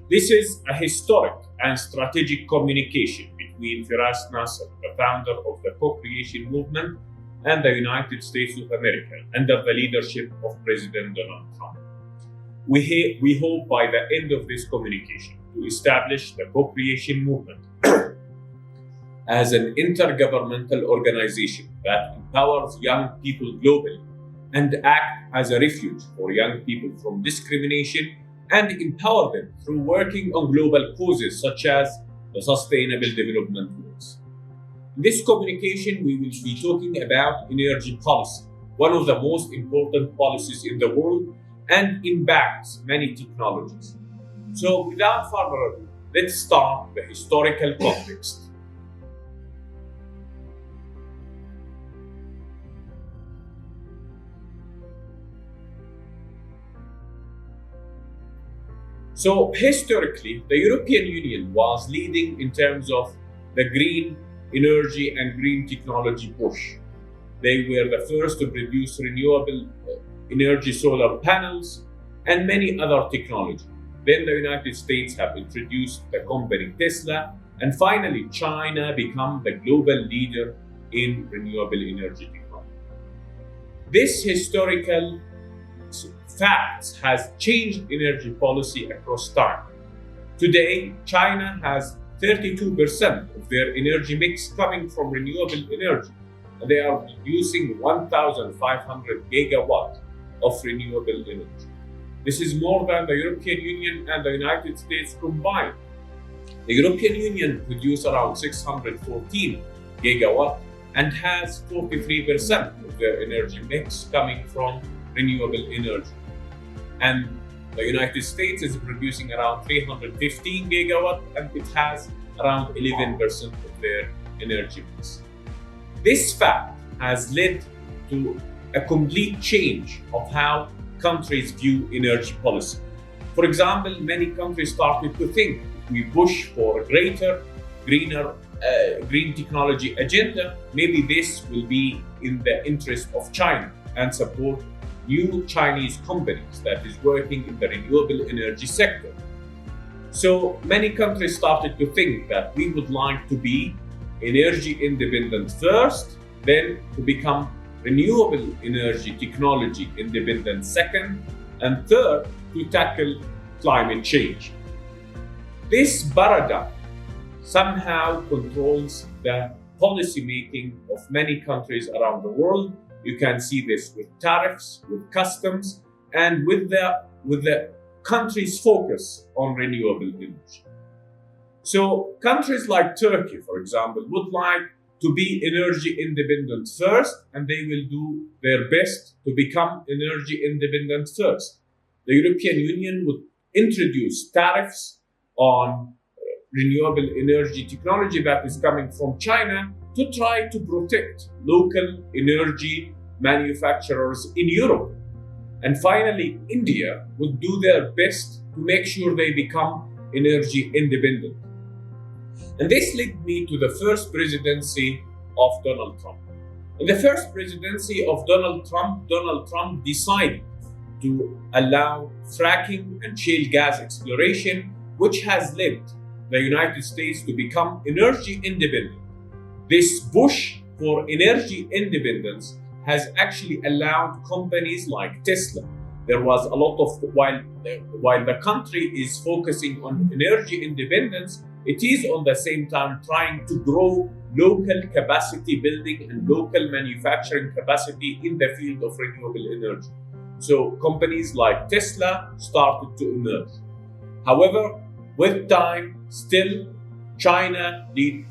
This is a historic and strategic communication between Firas Nasser, the founder of the co-creation movement, and the United States of America under the leadership of President Donald Trump. We hope by the end of this communication to establish the co-creation movement as an intergovernmental organization that empowers young people globally and act as a refuge for young people from discrimination and empower them through working on global causes such as the Sustainable Development Goals. In this communication, we will be talking about energy policy, one of the most important policies in the world and impacts many technologies. So without further ado, let's start the historical context. So historically, the European Union was leading in terms of the green energy and green technology push. They were the first to produce renewable energy solar panels and many other technologies. Then the United States have introduced the company Tesla, and finally China became the global leader in renewable energy technology. This historical facts has changed energy policy across time. Today, China has 32% of their energy mix coming from renewable energy, and they are producing 1,500 gigawatts of renewable energy. This is more than the European Union and the United States combined. The European Union produces around 614 gigawatts and has 43% of their energy mix coming from renewable energy. And the United States is producing around 315 gigawatts and it has around 11% of their energy mix. This fact has led to a complete change of how countries view energy policy. For example, many countries started to think if we push for a greater, greener, green technology agenda, maybe this will be in the interest of China and support new Chinese companies that is working in the renewable energy sector. So many countries started to think that we would like to be energy independent first, then to become renewable energy technology independent second, and third, to tackle climate change. This paradigm somehow controls the policy making of many countries around the world. You can see this with tariffs, with customs, and with the country's focus on renewable energy. So countries like Turkey, for example, would like to be energy independent first, and they will do their best to become energy independent first. The European Union would introduce tariffs on renewable energy technology that is coming from China to try to protect local energy manufacturers in Europe. And finally, India would do their best to make sure they become energy independent. And this led me to the first presidency of Donald Trump. In the first presidency of Donald Trump decided to allow fracking and shale gas exploration, which has led the United States to become energy independent. This push for energy independence has actually allowed companies like Tesla. There was a lot of, while the country is focusing on energy independence, it is on the same time trying to grow local capacity building and local manufacturing capacity in the field of renewable energy. So companies like Tesla started to emerge. However, with time, still China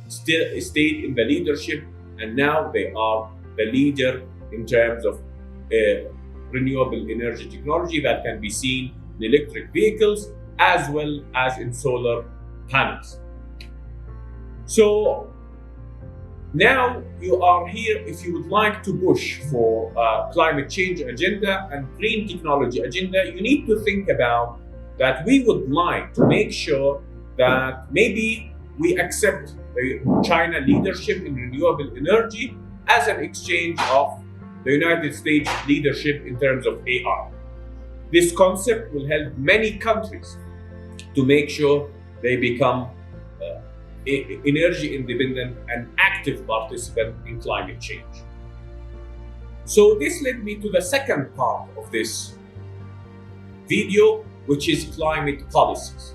stayed in the leadership, and now they are the leader in terms of renewable energy technology that can be seen in electric vehicles as well as in solar panels. So now you are here if you would like to push for climate change agenda and green technology agenda, you need to think about that we would like to make sure that maybe we accept the China leadership in renewable energy as an exchange of the United States leadership in terms of AI. This concept will help many countries to make sure they become energy independent and active participant in climate change. So this led me to the second part of this video, which is climate policies.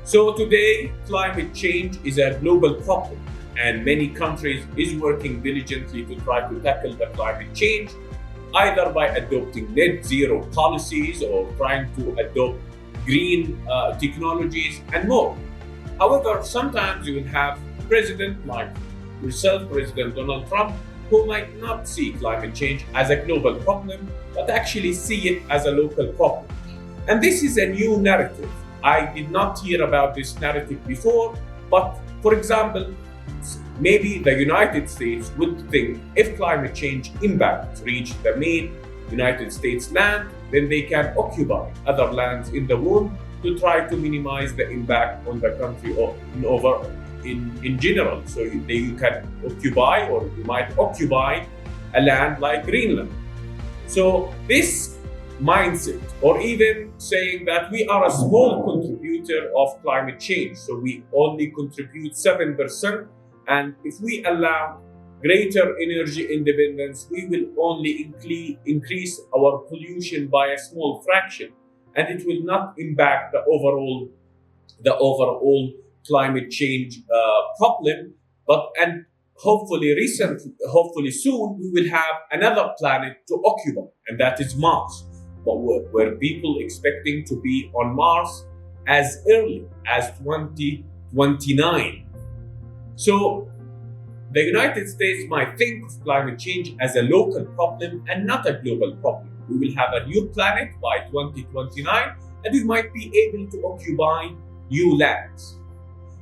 So today, climate change is a global problem, and many countries is working diligently to try to tackle the climate change, either by adopting net zero policies or trying to adopt green technologies and more. However, sometimes you will have president like yourself, President Donald Trump, who might not see climate change as a global problem, but actually see it as a local problem. And this is a new narrative. I did not hear about this narrative before, but for example, maybe the United States would think if climate change impacts reach the main United States land, then they can occupy other lands in the world to try to minimize the impact on the country in general. So you can occupy, or you might occupy a land like Greenland. So this mindset, or even saying that we are a small contributor of climate change, so we only contribute 7%, and if we allow greater energy independence, we will only increase our pollution by a small fraction, and it will not impact the overall climate change problem. And hopefully soon, we will have another planet to occupy, and that is Mars. But were people expecting to be on Mars as early as 2029? So the United States might think of climate change as a local problem and not a global problem. We will have a new planet by 2029, and we might be able to occupy new lands.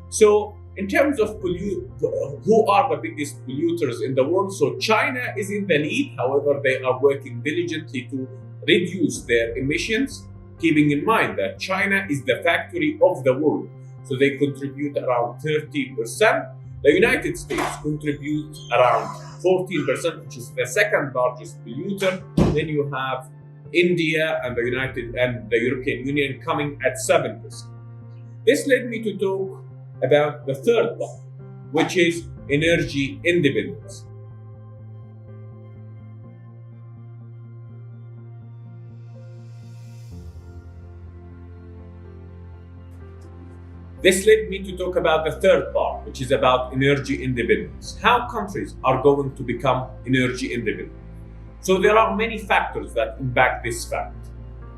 So in terms of who are the biggest polluters in the world? So China is in the lead. However, they are working diligently to reduce their emissions, keeping in mind that China is the factory of the world. So they contribute around 30%. The United States contributes around 14%, which is the second largest polluter. Then you have India and the European Union coming at 7%. This led me to talk about the third part, which is energy independence. This led me to talk about the third part, which is about energy independence. How countries are going to become energy independent. So there are many factors that impact this fact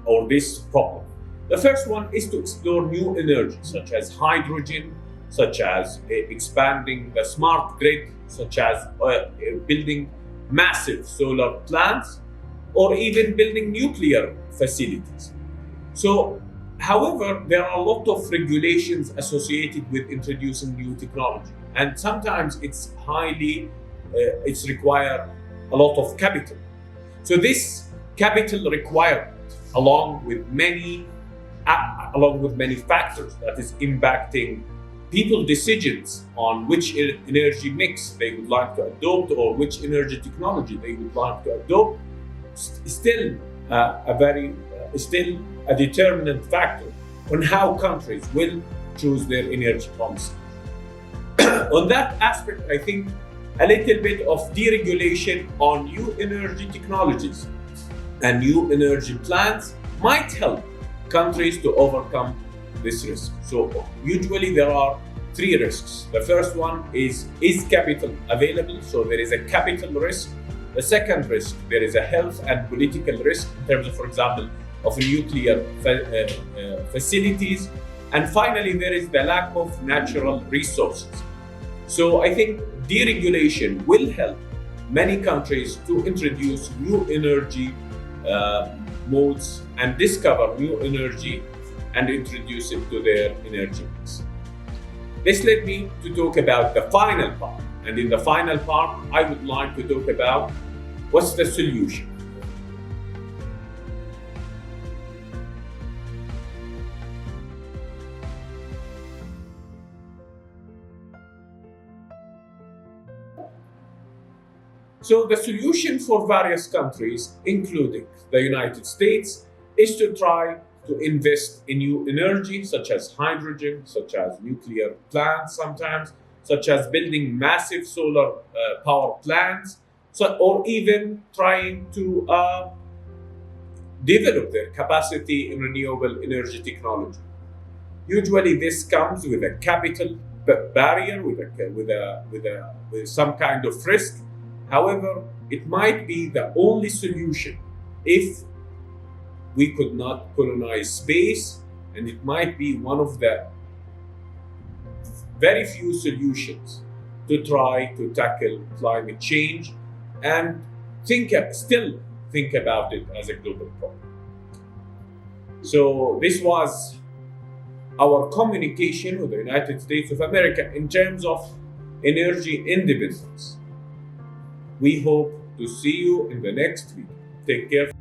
or this problem. The first one is to explore new energy, such as hydrogen, such as expanding the smart grid, such as building massive solar plants, or even building nuclear facilities. So, however, there are a lot of regulations associated with introducing new technology, and sometimes it's require a lot of capital. So this capital requirement, along with many factors that is impacting people's decisions on which energy mix they would like to adopt or which energy technology they would like to adopt, still a determinant factor on how countries will choose their energy policy. On that aspect, I think a little bit of deregulation on new energy technologies and new energy plants might help countries to overcome this risk. So usually there are three risks. The first one is capital available? So there is a capital risk. The second risk, there is a health and political risk in terms of, for example, of nuclear facilities. And finally, there is the lack of natural resources. So I think deregulation will help many countries to introduce new energy modes and discover new energy and introduce it to their energy mix. This led me to talk about the final part. And in the final part, I would like to talk about what's the solution. So the solution for various countries, including the United States, is to try to invest in new energy, such as hydrogen, such as nuclear plants sometimes, such as building massive solar power plants, or even trying to develop their capacity in renewable energy technology. Usually, this comes with a capital barrier, with some kind of risk. However, it might be the only solution if we could not colonize space, and it might be one of the very few solutions to try to tackle climate change and still think about it as a global problem. So this was our communication with the United States of America in terms of energy independence. We hope to see you in the next video. Take care.